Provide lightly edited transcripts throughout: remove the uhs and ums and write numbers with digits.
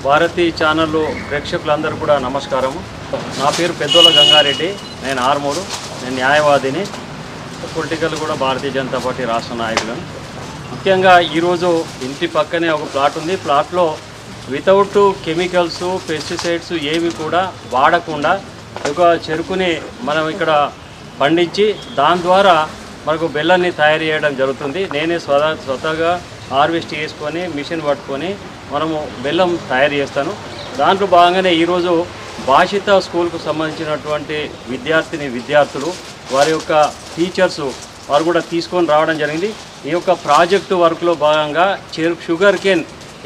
Bharati channel ప్రేక్షకులందరూ కూడా నమస్కారము. నా పేరు పెద్దోల గంగారెడ్డి. నేను ఆర్మూరు. నేను న్యాయవాదిని. పొలిటికల్ కూడా భారతీయ జనతా పార్టీ రాష్ట్ర నాయకులను. ముఖ్యంగా ఈరోజు ఇంటి పక్కనే ఒక ప్లాట్ ఉంది. ప్లాట్లో వితౌట్ కెమికల్స్, పెస్టిసైడ్స్ ఏవి కూడా వాడకుండా ఒక చెరుకుని మనం ఇక్కడ పండించి దాని ద్వారా మనకు బెల్లాన్ని తయారు చేయడం జరుగుతుంది. నేనే స్వతహాగా హార్వెస్ట్ చేసుకొని మిషన్ పట్టుకొని మనము బెల్లం తయారు చేస్తాను. దాంట్లో భాగంగానే ఈరోజు భాషిత స్కూల్కు సంబంధించినటువంటి విద్యార్థులు వారి యొక్క టీచర్స్ వారు కూడా తీసుకొని రావడం జరిగింది. ఈ యొక్క ప్రాజెక్టు వర్క్లో భాగంగా షుగర్ కేన్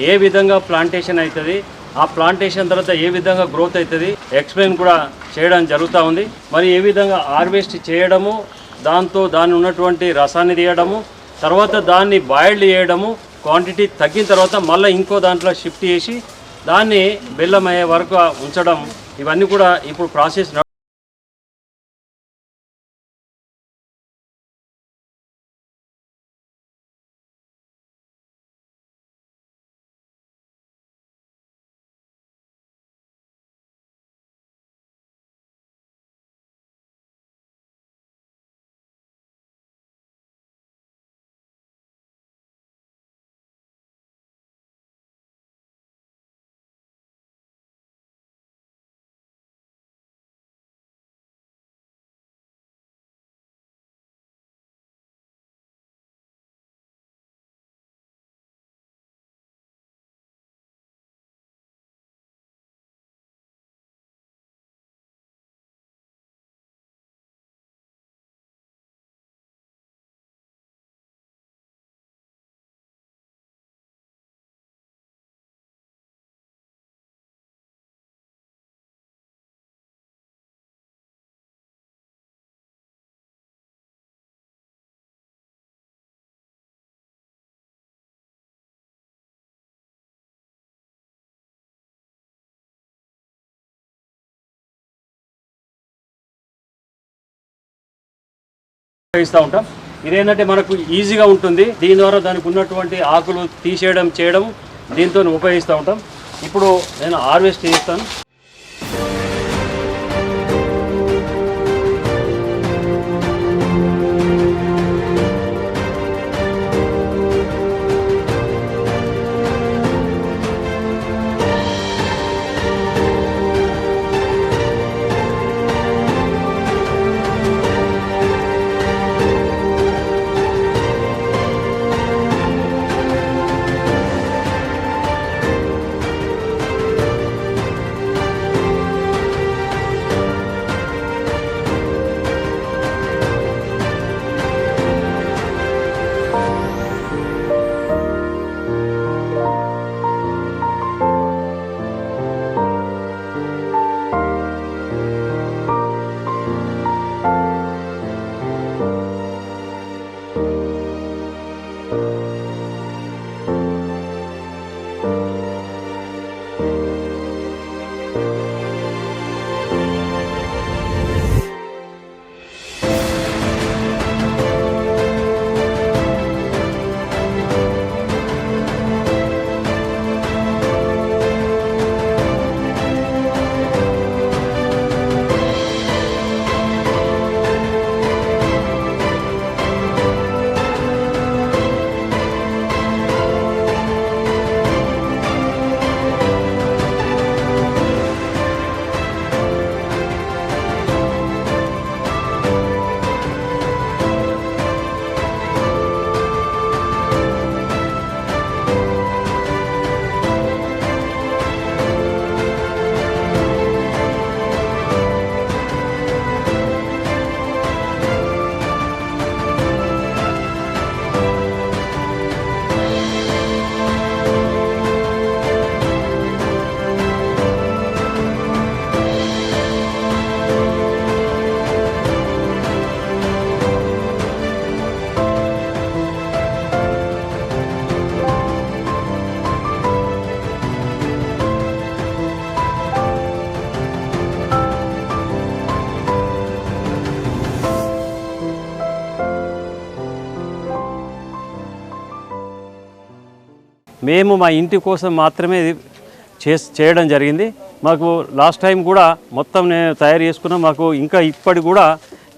ఏ విధంగా ప్లాంటేషన్ అవుతుంది, ఆ ప్లాంటేషన్ తర్వాత ఏ విధంగా గ్రోత్ అవుతుంది ఎక్స్ప్లెయిన్ కూడా చేయడం జరుగుతూ ఉంది. మరి ఏ విధంగా హార్వెస్ట్ చేయడము, దాన్ని ఉన్నటువంటి రసాన్ని తీయడము, తర్వాత దాన్ని బాయిల్డ్ చేయడము, క్వాంటిటీ తగ్గిన తర్వాత మళ్ళీ ఇంకో దాంట్లో షిఫ్ట్ చేసి దాన్ని బెల్లం అయ్యే వరకు ఉంచడం, ఇవన్నీ కూడా ఇప్పుడు ప్రాసెస్ ఉపయోగిస్తూ ఉంటాం. ఇదేంటంటే మనకు ఈజీగా ఉంటుంది. దీని ద్వారా దానికి ఉన్నటువంటి ఆకులు చేయడం దీంతో ఉపయోగిస్తూ ఉంటాం. ఇప్పుడు నేను హార్వెస్ట్ చేస్తాను. మేము మా ఇంటి కోసం మాత్రమే చేయడం జరిగింది. మాకు లాస్ట్ టైం కూడా మొత్తం నేను తయారు చేసుకున్నా, మాకు ఇంకా ఇప్పటి కూడా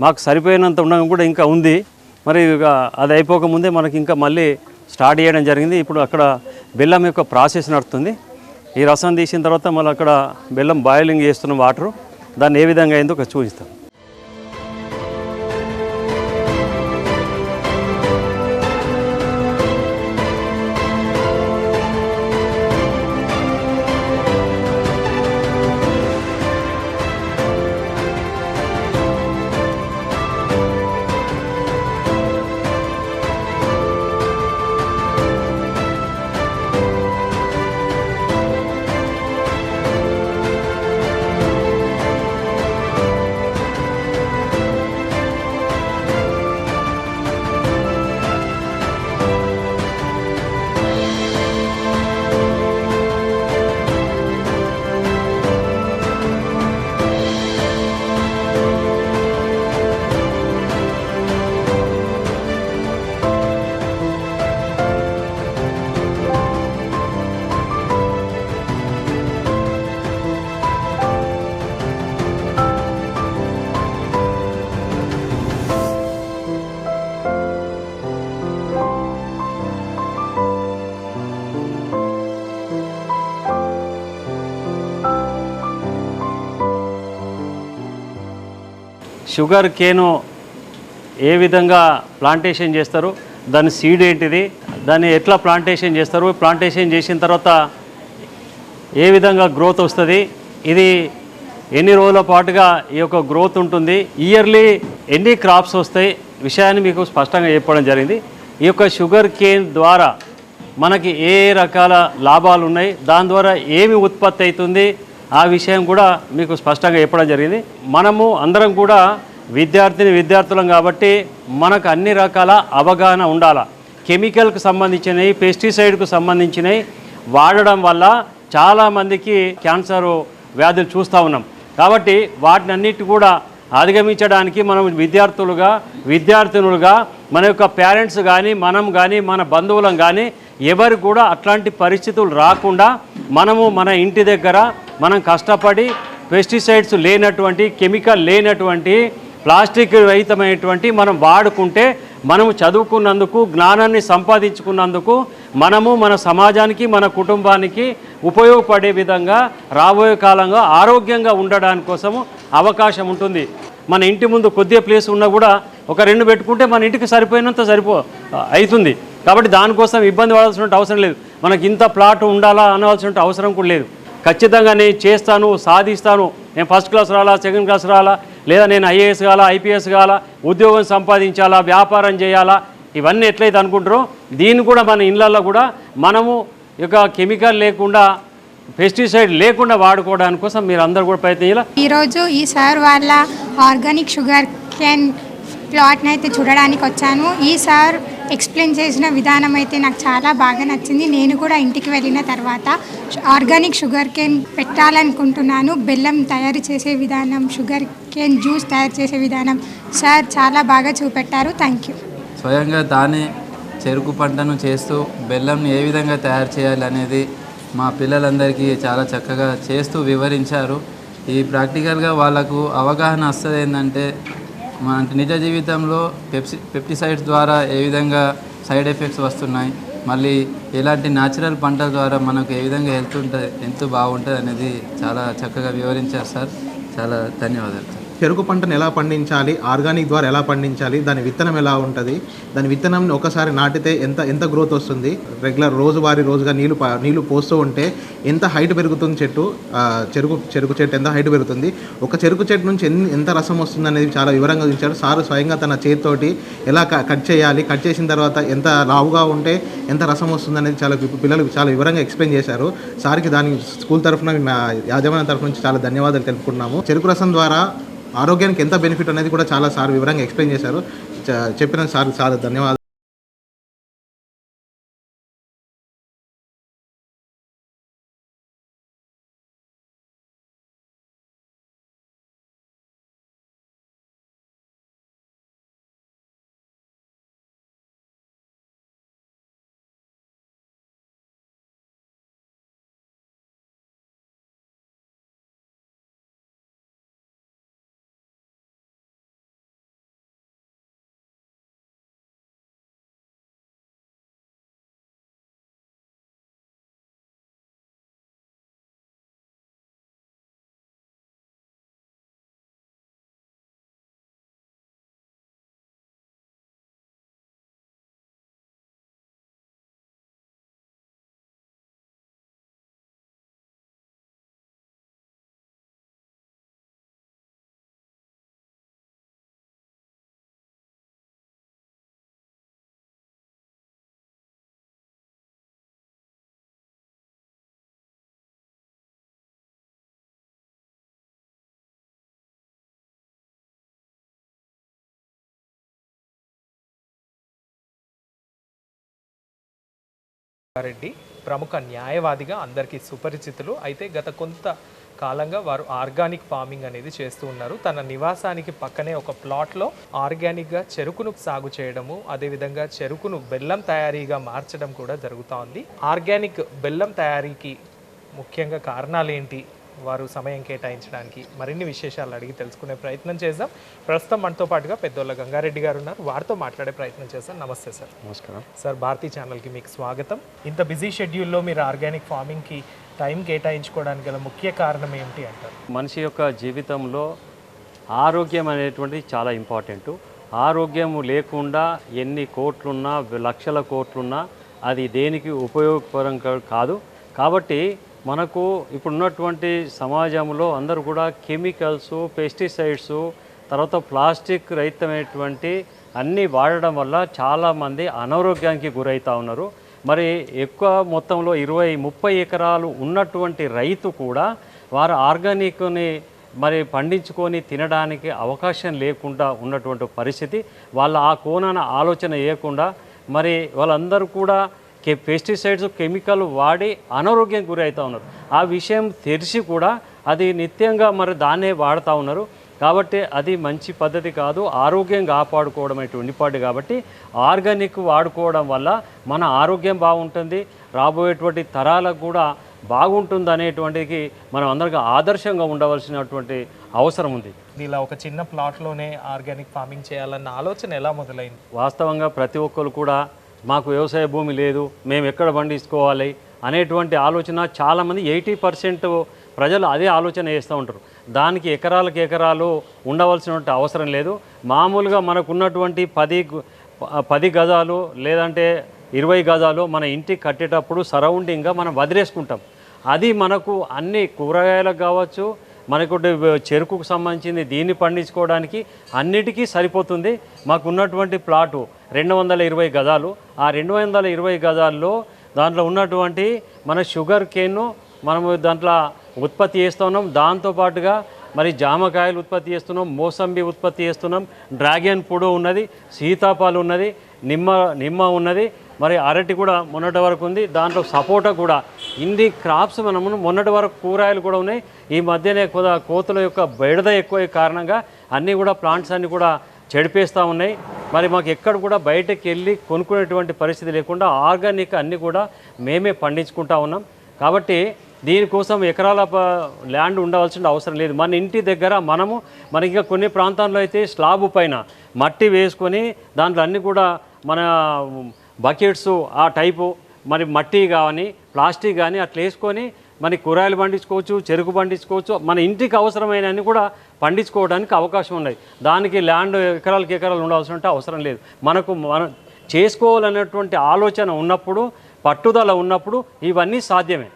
మాకు సరిపోయినంత ఉండడం కూడా ఇంకా ఉంది. మరి అది అయిపోకముందే మనకి ఇంకా మళ్ళీ స్టార్ట్ చేయడం జరిగింది. ఇప్పుడు అక్కడ బెల్లం యొక్క ప్రాసెస్ నడుస్తుంది. ఈ రసం తీసిన తర్వాత మళ్ళీ అక్కడ బెల్లం బాయిలింగ్ చేస్తున్న వాటరు దాన్ని ఏ విధంగా అయిందో ఒక చూపిస్తాం. షుగర్ కేను ఏ విధంగా ప్లాంటేషన్ చేస్తారు, దాని సీడ్ ఏంటిది, దాన్ని ఎట్లా ప్లాంటేషన్ చేస్తారు, ప్లాంటేషన్ చేసిన తర్వాత ఏ విధంగా గ్రోత్ వస్తుంది, ఇది ఎన్ని రోజుల పాటుగా ఈ యొక్క గ్రోత్ ఉంటుంది, ఇయర్లీ ఎన్ని క్రాప్స్ వస్తాయి విషయాన్ని మీకు స్పష్టంగా చెప్పడం జరిగింది. ఈ యొక్క షుగర్ కేన్ ద్వారా మనకి ఏ రకాల లాభాలు ఉన్నాయి, దాని ద్వారా ఏమి ఉత్పత్తి అవుతుంది, ఆ విషయం కూడా మీకు స్పష్టంగా చెప్పడం జరిగింది. మనము అందరం కూడా విద్యార్థులం కాబట్టి మనకు అన్ని రకాల అవగాహన ఉండాలి. కెమికల్కి సంబంధించినవి, పెస్టిసైడ్కు సంబంధించినవి వాడడం వల్ల చాలామందికి క్యాన్సర్ వ్యాధులు చూస్తూ ఉన్నాం. కాబట్టి వాటిని అన్నిటి కూడా అధిగమించడానికి మనం విద్యార్థినులుగా మన యొక్క పేరెంట్స్ కానీ, మనం కానీ, మన బంధువులం కానీ ఎవరు కూడా అట్లాంటి పరిస్థితులు రాకుండా మనము మన ఇంటి దగ్గర మనం కష్టపడి పెస్టిసైడ్స్ లేనటువంటి, కెమికల్ లేనటువంటి, ప్లాస్టిక్ రహితమైనటువంటి మనం వాడుకుంటే మనము చదువుకున్నందుకు, జ్ఞానాన్ని సంపాదించుకున్నందుకు మనము మన సమాజానికి, మన కుటుంబానికి ఉపయోగపడే విధంగా రాబోయే కాలంలో ఆరోగ్యంగా ఉండడానికి కోసము అవకాశం ఉంటుంది. మన ఇంటి ముందు కొద్దిగా ప్లేస్ ఉన్నా కూడా ఒక 2 పెట్టుకుంటే మన ఇంటికి సరిపోయినంత అవుతుంది. కాబట్టి దానికోసం ఇబ్బంది పడాల్సిన అవసరం లేదు. మనకి ఇంత ప్లాట్ ఉండాలా అనవలసిన అవసరం కూడా లేదు. ఖచ్చితంగా నేను చేస్తాను, సాధిస్తాను, నేను ఫస్ట్ క్లాస్ రాలా, సెకండ్ క్లాస్ రాలా, లేదా నేను ఐఏఎస్ కావాలా, ఐపీఎస్ కావాలా, ఉద్యోగం సంపాదించాలా, వ్యాపారం చేయాలా, ఇవన్నీ ఎట్లయితే అనుకుంటారో దీన్ని కూడా మన ఇళ్ళల్లో కూడా మనము ఇక కెమికల్ లేకుండా, పెస్టిసైడ్ లేకుండా వాడుకోవడానికి కోసం మీరు అందరూ కూడా ప్రయత్నించాలి. ఈరోజు ఈ సార్ వాళ్ళ ఆర్గానిక్ షుగర్ కేన్ ప్లాట్ని అయితే చూడడానికి వచ్చాను. ఈ సార్ ఎక్స్ప్లెయిన్ చేసిన విధానం అయితే నాకు చాలా బాగా నచ్చింది. నేను కూడా ఇంటికి వెళ్ళిన తర్వాత ఆర్గానిక్ షుగర్ కేన్ పెట్టాలనుకుంటున్నాను. బెల్లం తయారు చేసే విధానం, షుగర్ కేన్ జ్యూస్ తయారు చేసే విధానం సార్ చాలా బాగా చూపెట్టారు. Thank you. స్వయంగా తానే చెరుకు పంటను చేస్తూ బెల్లంని ఏ విధంగా తయారు చేయాలి అనేది మా పిల్లలందరికీ చాలా చక్కగా చేస్తూ వివరించారు. ఈ ప్రాక్టికల్గా వాళ్ళకు అవగాహన వస్తుంది. ఏంటంటే మన నిజ జీవితంలో పెస్టిసైడ్స్ ద్వారా ఏ విధంగా సైడ్ ఎఫెక్ట్స్ వస్తున్నాయి, మళ్ళీ ఎలాంటి న్యాచురల్ పంటల ద్వారా మనకు ఏ విధంగా హెల్త్ బాగుంటుంది అనేది చాలా చక్కగా వివరించారు సార్. చాలా ధన్యవాదాలు. చెరుకు పంటను ఎలా పండించాలి, ఆర్గానిక్ ద్వారా ఎలా పండించాలి, దాని విత్తనం ఎలా ఉంటుంది, దాని విత్తనంని ఒకసారి నాటితే ఎంత గ్రోత్ వస్తుంది, రెగ్యులర్ రోజుగా నీళ్లు పోస్తూ ఉంటే ఎంత హైట్ పెరుగుతుంది చెరుకు చెట్టు ఎంత హైట్ పెరుగుతుంది, ఒక చెరుకు చెట్టు నుంచి ఎంత రసం వస్తుంది అనేది చాలా వివరంగా ఇచ్చారు సార్. స్వయంగా తన చేతితోటి ఎలా కట్ చేయాలి, కట్ చేసిన తర్వాత ఎంత లావుగా ఉంటే ఎంత రసం వస్తుంది అనేది పిల్లలకు చాలా వివరంగా ఎక్స్ప్లెయిన్ చేశారు. సార్కి దానికి స్కూల్ తరఫున, యాజమాన్యం తరఫు నుంచి చాలా ధన్యవాదాలు తెలుపుకుంటున్నాము. చెరుకు రసం ద్వారా ఆరోగ్యానికి ఎంత బెనిఫిట్ అనేది కూడా చాలా సార్ వివరంగా ఎక్స్ప్లెయిన్ చేశారు. చెప్పిన సార్ చాలా ధన్యవాదాలు. రెడ్డి ప్రముఖ న్యాయవాదిగా అందరికీ సుపరిచితులు. అయితే గత కొంత కాలంగా వారు ఆర్గానిక్ ఫార్మింగ్ అనేది చేస్తూ ఉన్నారు. తన నివాసానికి పక్కనే ఒక ప్లాట్లో ఆర్గానిక్గా చెరుకును సాగు చేయడము, అదేవిధంగా చెరుకును బెల్లం తయారీగా మార్చడం కూడా జరుగుతూ ఉంది. ఆర్గానిక్ బెల్లం తయారీకి ముఖ్యంగా కారణాలు ఏంటి, వారు సమయం కేటాయించడానికి మరిన్ని విశేషాలు అడిగి తెలుసుకునే ప్రయత్నం చేద్దాం. ప్రస్తుతం మనతో పాటుగా పెద్దోళ్ళ గంగారెడ్డి గారు ఉన్నారు, వారితో మాట్లాడే ప్రయత్నం చేద్దాం. నమస్తే సార్. నమస్కారం సార్, భారతీ ఛానల్కి మీకు స్వాగతం. ఇంత బిజీ షెడ్యూల్లో మీరు ఆర్గానిక్ ఫార్మింగ్కి టైం కేటాయించుకోవడానికి గల ముఖ్య కారణం ఏమిటి అంటారు? మనిషి యొక్క జీవితంలో ఆరోగ్యం అనేటువంటిది చాలా ఇంపార్టెంట్. ఆరోగ్యం లేకుండా ఎన్ని కోట్లున్నా లక్షల కోట్లున్నా అది దేనికి ఉపయోగకరం కాదు. కాబట్టి మనకు ఇప్పుడున్నటువంటి సమాజంలో అందరూ కూడా కెమికల్స్, పెస్టిసైడ్స్, తర్వాత ప్లాస్టిక్ రహితమైనటువంటి అన్నీ వాడడం వల్ల చాలామంది అనారోగ్యానికి గురవుతూ ఉన్నారు. మరి ఎక్కువ మొత్తంలో 20-30 ఎకరాలు ఉన్నటువంటి రైతు కూడా వారు ఆర్గానిక్ని మరి పండించుకొని తినడానికి అవకాశం లేకుండా ఉన్నటువంటి పరిస్థితి. వాళ్ళ ఆ కోణాన ఆలోచన చేయకుండా మరి వాళ్ళందరూ కూడా పెస్టిసైడ్స్, కెమికల్ వాడి అనారోగ్యం గురి అవుతూ ఉన్నారు. ఆ విషయం తెలిసి కూడా అది నిత్యంగా మరి దాన్నే వాడుతూ ఉన్నారు. కాబట్టి అది మంచి పద్ధతి కాదు. ఆరోగ్యం కాపాడుకోవడం అటువంటి ఇంపార్టెంట్. కాబట్టి ఆర్గానిక్ వాడుకోవడం వల్ల మన ఆరోగ్యం బాగుంటుంది, రాబోయేటువంటి తరాలకు కూడా బాగుంటుంది అనేటువంటిది మనం అందరికీ ఆదర్శంగా ఉండవలసినటువంటి అవసరం ఉంది. ఇలా ఒక చిన్న ప్లాట్లోనే ఆర్గానిక్ ఫార్మింగ్ చేయాలన్న ఆలోచన ఎలా మొదలైంది? వాస్తవంగా ప్రతి ఒక్కరు కూడా మాకు వ్యవసాయ భూమి లేదు, మేము ఎక్కడ పండించుకోవాలి అనేటువంటి ఆలోచన చాలామంది 80% ప్రజలు అదే ఆలోచన చేస్తూ ఉంటారు. దానికి ఎకరాలు ఉండవలసినటువంటి అవసరం లేదు. మామూలుగా మనకు ఉన్నటువంటి 10 గజాలు లేదంటే 20 గజాలు మన ఇంటికి కట్టేటప్పుడు సరౌండింగ్గా మనం వదిలేసుకుంటాం. అది మనకు అన్ని కూరగాయలకు కావచ్చు, మనకు చెరుకుకు సంబంధించింది దీన్ని పండించుకోవడానికి అన్నిటికీ సరిపోతుంది. మాకు ఉన్నటువంటి ప్లాటు 220 గజాలు. ఆ 220 గజాల్లో దాంట్లో ఉన్నటువంటి మన షుగర్ కేన్ను మనము దాంట్లో ఉత్పత్తి చేస్తూ ఉన్నాం. దాంతోపాటుగా మరి జామకాయలు ఉత్పత్తి చేస్తున్నాం, మోసంబి ఉత్పత్తి చేస్తున్నాం, డ్రాగన్ పొడు ఉన్నది, సీతాఫలం ఉన్నది, నిమ్మ ఉన్నది, మరి అరటి కూడా మొన్నటి వరకు ఉంది. దాంట్లో సపోటా కూడా. ఇన్ని క్రాప్స్ మనము మొన్నటి వరకు కూరగాయలు కూడా ఉన్నాయి. ఈ మధ్యనే కోతుల యొక్క బెడద ఎక్కువ కారణంగా అన్నీ కూడా ప్లాంట్స్ అన్నీ కూడా చెడిపేస్తూ ఉన్నాయి. మరి మాకు ఎక్కడ కూడా బయటకు వెళ్ళి కొనుక్కునేటువంటి పరిస్థితి లేకుండా ఆర్గానిక్ అన్నీ కూడా మేమే పండించుకుంటా ఉన్నాం. కాబట్టి దీనికోసం ఎకరాల ల్యాండ్ ఉండవలసిన అవసరం లేదు. మన ఇంటి దగ్గర మనకి కొన్ని ప్రాంతాల్లో అయితే స్లాబ్ పైన మట్టి వేసుకొని దాంట్లో అన్నీ కూడా మన బకెట్స్ ఆ టైపు మరి మట్టి కానీ ప్లాస్టిక్ కానీ అట్లా వేసుకొని మనకి కూరగాయలు పండించుకోవచ్చు, చెరుకు పండించుకోవచ్చు, మన ఇంటికి అవసరమైన అన్ని కూడా పండించుకోవడానికి అవకాశం ఉన్నాయి. దానికి ల్యాండ్ ఎకరాలు ఉండాల్సిన అవసరం లేదు. మనం చేసుకోవాలనేటువంటి ఆలోచన ఉన్నప్పుడు, పట్టుదల ఉన్నప్పుడు ఇవన్నీ సాధ్యమే.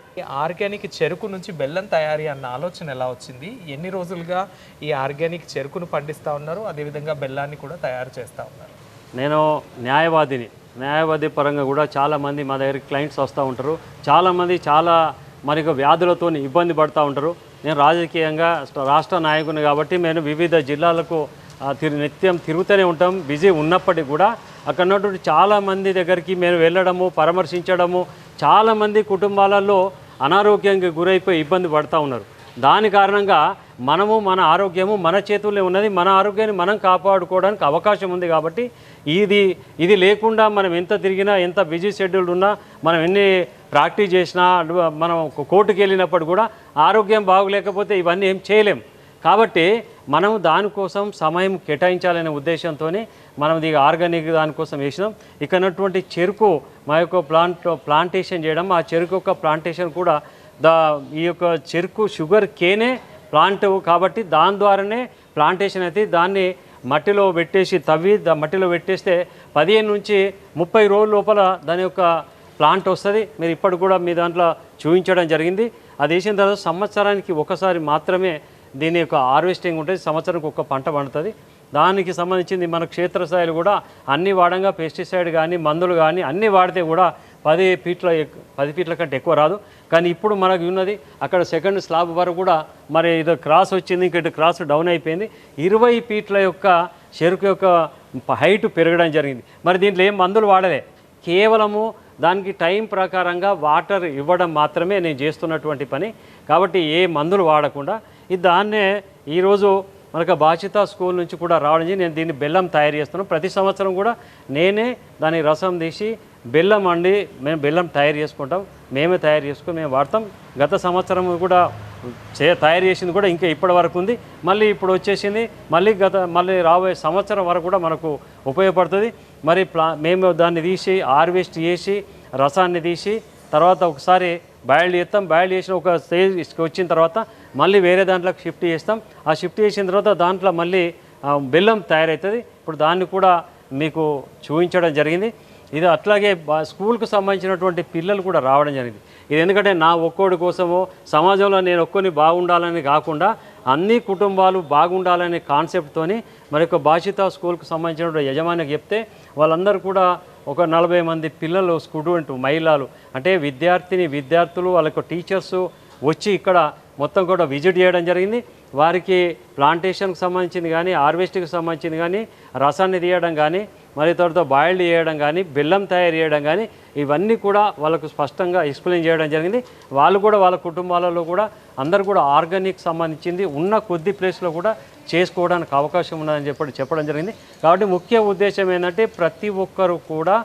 ఆర్గానిక్ చెరుకు నుంచి బెల్లం తయారీ అన్న ఆలోచన ఎలా వచ్చింది? ఎన్ని రోజులుగా ఈ ఆర్గానిక్ చెరుకును పండిస్తూ ఉన్నారు, అదేవిధంగా బెల్లాన్ని కూడా తయారు చేస్తూ ఉన్నారు? నేను న్యాయవాది పరంగా కూడా చాలామంది మా దగ్గరికి క్లయింట్స్ వస్తూ ఉంటారు. చాలామంది మరి వ్యాధులతో ఇబ్బంది పడుతూ ఉంటారు. నేను రాజకీయంగా రాష్ట్ర నాయకుని కాబట్టి నేను వివిధ జిల్లాలకు నిత్యం తిరుగుతూనే ఉంటాం. బిజీ ఉన్నప్పటికీ కూడా అక్కడ ఉన్నటువంటి చాలామంది దగ్గరికి మేము వెళ్ళడము, పరామర్శించడము, చాలామంది కుటుంబాలలో అనారోగ్యానికి గురైపోయి ఇబ్బంది పడుతూ ఉన్నారు. దాని కారణంగా మన ఆరోగ్యము మన చేతుల్లో ఉన్నది. మన ఆరోగ్యాన్ని మనం కాపాడుకోవడానికి అవకాశం ఉంది. కాబట్టి ఇది లేకుండా మనం ఎంత తిరిగినా, ఎంత బిజీ షెడ్యూల్ ఉన్నా, మనం ఎన్ని ప్రాక్టీస్ చేసినా, మనం కోర్టుకు వెళ్ళినప్పుడు కూడా ఆరోగ్యం బాగోలేకపోతే ఇవన్నీ ఏం చేయలేం. కాబట్టి మనం దానికోసం సమయం కేటాయించాలనే ఉద్దేశంతో మనం ఇది ఆర్గానిక్ దానికోసం వేసినాం. ఇక్కడటువంటి చెరుకు మా యొక్క ప్లాంటేషన్ చేయడం, ఆ చెరుకు యొక్క ప్లాంటేషన్ కూడా ఈ యొక్క చెరుకు షుగర్ కేనే ప్లాంట్ కాబట్టి దాని ద్వారానే ప్లాంటేషన్ అయితే దాన్ని మట్టిలో పెట్టేసి మట్టిలో పెట్టేస్తే 15 నుంచి 30 రోజుల లోపల దాని యొక్క ప్లాంట్ వస్తుంది. మీరు ఇప్పుడు కూడా మీ దాంట్లో చూపించడం జరిగింది. అది వేసిన తర్వాత సంవత్సరానికి ఒకసారి మాత్రమే దీని యొక్క హార్వెస్టింగ్ ఉంటుంది. సంవత్సరానికి ఒక పంట పండుతుంది. దానికి సంబంధించింది మన క్షేత్రస్థాయిలో కూడా అన్ని వాడంగా పెస్టిసైడ్ కానీ మందులు కానీ అన్నీ వాడితే కూడా 10 ఫీట్ల కంటే ఎక్కువ రాదు. కానీ ఇప్పుడు మనకు ఉన్నది అక్కడ సెకండ్ స్లాబ్ వరకు కూడా మరి ఇది క్రాస్ వచ్చింది, ఇంకటి క్రాస్ డౌన్ అయిపోయింది. 20 ఫీట్ల యొక్క చెరుకు యొక్క హైట్ పెరగడం జరిగింది. మరి దీంట్లో ఏం మందులు వాడలే, కేవలము దానికి టైం ప్రకారంగా వాటర్ ఇవ్వడం మాత్రమే నేను చేస్తున్నటువంటి పని. కాబట్టి ఏ మందులు వాడకుండా దాన్నే ఈరోజు మనకు బాచిత స్కూల్ నుంచి కూడా రావడం నేను దీన్ని బెల్లం తయారు చేస్తున్నాను. ప్రతి సంవత్సరం కూడా నేనే దాని రసం తీసి బెల్లం అండి మేము బెల్లం తయారు చేసుకుంటాం, మేమే తయారు చేసుకుని మేము వాడతాం. గత సంవత్సరం కూడా తయారు చేసింది కూడా ఇంకా ఇప్పటి వరకు ఉంది. మళ్ళీ ఇప్పుడు వచ్చేసింది, మళ్ళీ రాబోయే సంవత్సరం వరకు కూడా మనకు ఉపయోగపడుతుంది. మరి మేము దాన్ని తీసి హార్వెస్ట్ చేసి రసాన్ని తీసి తర్వాత ఒకసారి బాయిల్డ్ చేస్తాం. బాయిల్డ్ చేసిన ఒక స్టేజ్కి వచ్చిన తర్వాత మళ్ళీ వేరే దాంట్లోకి షిఫ్ట్ చేస్తాం. ఆ షిఫ్ట్ చేసిన తర్వాత దాంట్లో మళ్ళీ బెల్లం తయారవుతుంది. ఇప్పుడు దాన్ని కూడా మీకు చూపించడం జరిగింది. ఇది అట్లాగే స్కూల్కు సంబంధించినటువంటి పిల్లలు కూడా రావడం జరిగింది. ఇది ఎందుకంటే నా ఒక్కోడి కోసమో సమాజంలో నేను ఒక్కొని బాగుండాలని కాకుండా అన్ని కుటుంబాలు బాగుండాలనే కాన్సెప్ట్తోని మరి ఒక బాచిత స్కూల్కు సంబంధించిన యజమానికి చెప్తే వాళ్ళందరూ కూడా ఒక 40 మంది పిల్లలు స్టూడెంట్ మహిళలు అంటే విద్యార్థులు వాళ్ళకు టీచర్స్ వచ్చి ఇక్కడ మొత్తం కూడా విజిట్ చేయడం జరిగింది. వారికి ప్లాంటేషన్కి సంబంధించింది కానీ హార్వెస్ట్కి సంబంధించింది కానీ రసాన్ని తీయడం కానీ మరి తర్వాత బాయిల్డ్ చేయడం కానీ బెల్లం తయారు చేయడం కానీ ఇవన్నీ కూడా వాళ్ళకు స్పష్టంగా ఎక్స్ప్లెయిన్ చేయడం జరిగింది. వాళ్ళు కూడా వాళ్ళ కుటుంబాలలో కూడా అందరూ కూడా ఆర్గానిక్ సంబంధించింది ఉన్న కొద్ది ప్లేస్లో కూడా చేసుకోవడానికి అవకాశం ఉన్నదని చెప్పడం జరిగింది. కాబట్టి ముఖ్య ఉద్దేశం ఏంటంటే ప్రతి ఒక్కరు కూడా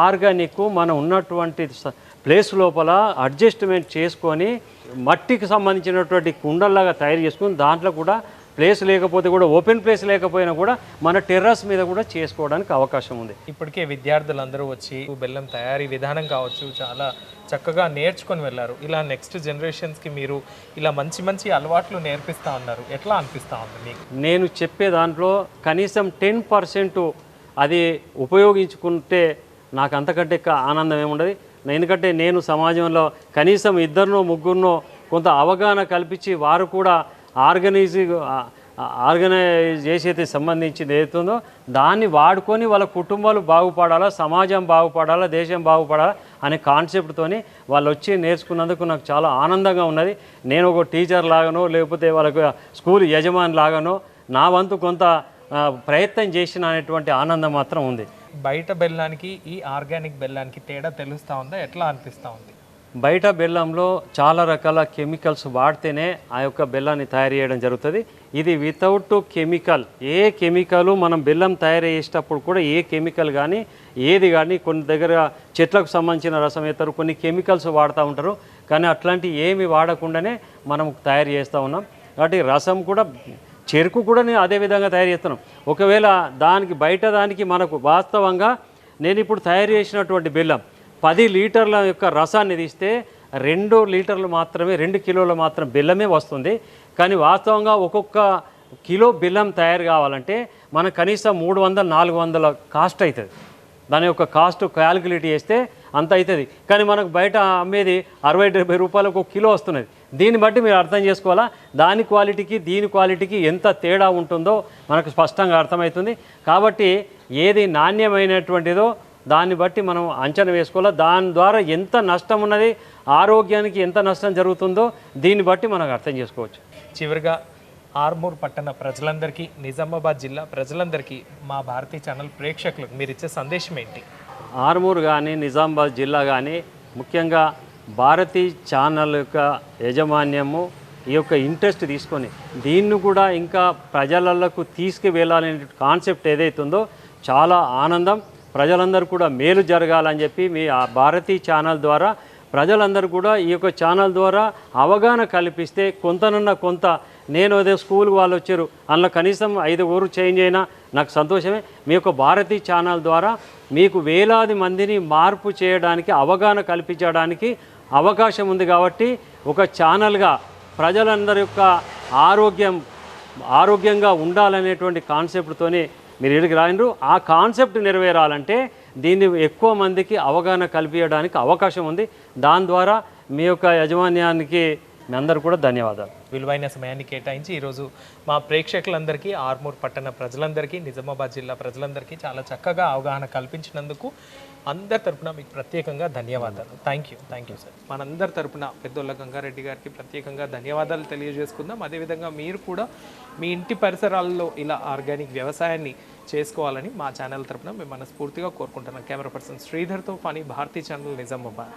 ఆర్గానిక్ మనం ఉన్నటువంటి ప్లేస్ లోపల అడ్జస్ట్మెంట్ చేసుకొని మట్టికి సంబంధించినటువంటి కుండల్లాగా తయారు చేసుకుని దాంట్లో కూడా ప్లేస్ లేకపోతే కూడా ఓపెన్ ప్లేస్ లేకపోయినా కూడా మన టెర్రస్ మీద కూడా చేసుకోవడానికి అవకాశం ఉంది. ఇప్పటికే విద్యార్థులందరూ వచ్చి బెల్లం తయారీ విధానం కావచ్చు చాలా చక్కగా నేర్చుకొని వెళ్ళారు. ఇలా నెక్స్ట్ జనరేషన్స్కి మీరు ఇలా మంచి మంచి అలవాట్లు నేర్పిస్తూ ఉన్నారు. ఎట్లా అనిపిస్తూ ఉంది మీకు? నేను చెప్పే దాంట్లో కనీసం 10% అది ఉపయోగించుకుంటే నాకు అంతకంటే ఆనందం ఏముండదు. ఎందుకంటే నేను సమాజంలో కనీసం 2-3 కొంత అవగాహన కల్పించి వారు కూడా ఆర్గనైజ్ చేసేది సంబంధించింది ఏదైతుందో దాన్ని వాడుకొని వాళ్ళ కుటుంబాలు బాగుపడాలా, సమాజం బాగుపడాలా, దేశం బాగుపడాలా అనే కాన్సెప్ట్తోని వాళ్ళు వచ్చి నేర్చుకున్నందుకు నాకు చాలా ఆనందంగా ఉన్నది. నేను ఒక టీచర్ లాగానో లేకపోతే వాళ్ళకు స్కూల్ యజమాని లాగానో నా వంతు కొంత ప్రయత్నం చేసిన అనేటువంటి ఆనందం మాత్రం ఉంది. బయట బెల్లానికి ఈ ఆర్గానిక్ బెల్లానికి తేడా తెలుస్తూ ఉందా? ఎట్లా అనిపిస్తూ ఉంది? బయట బెల్లంలో చాలా రకాల కెమికల్స్ వాడితేనే ఆ యొక్క బెల్లాన్ని తయారు చేయడం జరుగుతుంది. ఇది వితౌట్ కెమికల్, ఏ కెమికల్ మనం బెల్లం తయారు చేసేటప్పుడు కూడా ఏ కెమికల్ కానీ ఏది కానీ కొన్ని దగ్గర చెట్లకు సంబంధించిన రసం వేస్తారు, కొన్ని కెమికల్స్ వాడుతూ ఉంటారు. కానీ అట్లాంటి ఏమి వాడకుండానే మనం తయారు చేస్తూ ఉన్నాం. కాబట్టి రసం కూడా చెరుకు కూడా నేను అదే విధంగా తయారు చేస్తున్నాం. ఒకవేళ బయట దానికి మనకు వాస్తవంగా నేను ఇప్పుడు తయారు చేసినటువంటి బెల్లం 10 లీటర్ల యొక్క రసాన్ని తీస్తే 2 లీటర్లు మాత్రమే 2 కిలోలు మాత్రం బెల్లమే వస్తుంది. కానీ వాస్తవంగా ఒక్కొక్క కిలో బెల్లం తయారు కావాలంటే మనకు కనీసం 300-400 కాస్ట్ అవుతుంది. దాని యొక్క కాస్ట్ క్యాలిక్యులేట్ చేస్తే అంత అవుతుంది. కానీ మనకు బయట అమ్మేది 60-70 రూపాయలకు 1 కిలో వస్తున్నది. దీన్ని బట్టి మీరు అర్థం చేసుకోవాలా దాని క్వాలిటీకి దీని క్వాలిటీకి ఎంత తేడా ఉంటుందో మనకు స్పష్టంగా అర్థమవుతుంది. కాబట్టి ఏది నాణ్యమైనటువంటిదో దాన్ని బట్టి మనం అంచనా వేసుకోవాలా. దాని ద్వారా ఎంత నష్టం ఉన్నది, ఆరోగ్యానికి ఎంత నష్టం జరుగుతుందో దీన్ని బట్టి మనకు అర్థం చేసుకోవచ్చు. చివరిగా ఆర్మూర్ పట్టణ ప్రజలందరికీ, నిజామాబాద్ జిల్లా ప్రజలందరికీ, మా భారతీ ఛానల్ ప్రేక్షకులకు మీరు ఇచ్చే సందేశం ఏంటి? ఆర్మూర్ కానీ నిజామాబాద్ జిల్లా కానీ ముఖ్యంగా భారతీ ఛానల్ యొక్క యాజమాన్యము ఈ యొక్క ఇంట్రెస్ట్ తీసుకొని దీన్ని కూడా ఇంకా ప్రజలకు తీసుకువెళ్ళాలనే కాన్సెప్ట్ ఏదైతుందో చాలా ఆనందం. ప్రజలందరూ కూడా మేలు జరగాలని చెప్పి మీ ఆ భారతీ ఛానల్ ద్వారా ప్రజలందరూ కూడా ఈ యొక్క ఛానల్ ద్వారా అవగాహన కల్పిస్తే కొంత నేను అదే స్కూల్ వాళ్ళు వచ్చారు అందులో కనీసం 5 ఊరు చేంజ్ అయినా నాకు సంతోషమే. మీ యొక్క భారతీ ఛానల్ ద్వారా మీకు వేలాది మందిని మార్పు చేయడానికి అవగాహన కల్పించడానికి అవకాశం ఉంది. కాబట్టి ఒక ఛానల్గా ప్రజలందరి యొక్క ఆరోగ్యంగా ఉండాలనేటువంటి కాన్సెప్ట్తోనే మీరు ఇక్కడికి రాయినరు. ఆ కాన్సెప్ట్ నెరవేరాలంటే దీన్ని ఎక్కువ మందికి అవగాహన కల్పించడానికి అవకాశం ఉంది. దాని ద్వారా మీ యొక్క యాజమాన్యానికి మీ అందరూ కూడా ధన్యవాదాలు. విలువైన సమయాన్ని కేటాయించి ఈరోజు మా ప్రేక్షకులందరికీ, ఆర్మూర్ పట్టణ ప్రజలందరికీ, నిజామాబాద్ జిల్లా ప్రజలందరికీ చాలా చక్కగా అవగాహన కల్పించినందుకు అందరి తరపున మీకు ప్రత్యేకంగా ధన్యవాదాలు. Thank you sir. మనందరి తరపున పెద్దోళ్ళ గంగారెడ్డి గారికి ప్రత్యేకంగా ధన్యవాదాలు తెలియజేసుకుందాం. అదేవిధంగా మీరు కూడా మీ ఇంటి పరిసరాల్లో ఇలా ఆర్గానిక్ వ్యవసాయాన్ని చేసుకోవాలని మా ఛానల్ తరపున మేము మనస్ఫూర్తిగా కోరుకుంటున్నాం. కెమెరా పర్సన్ శ్రీధర్తో ఫనీ, భారతీ ఛానల్, నిజామాబాద్.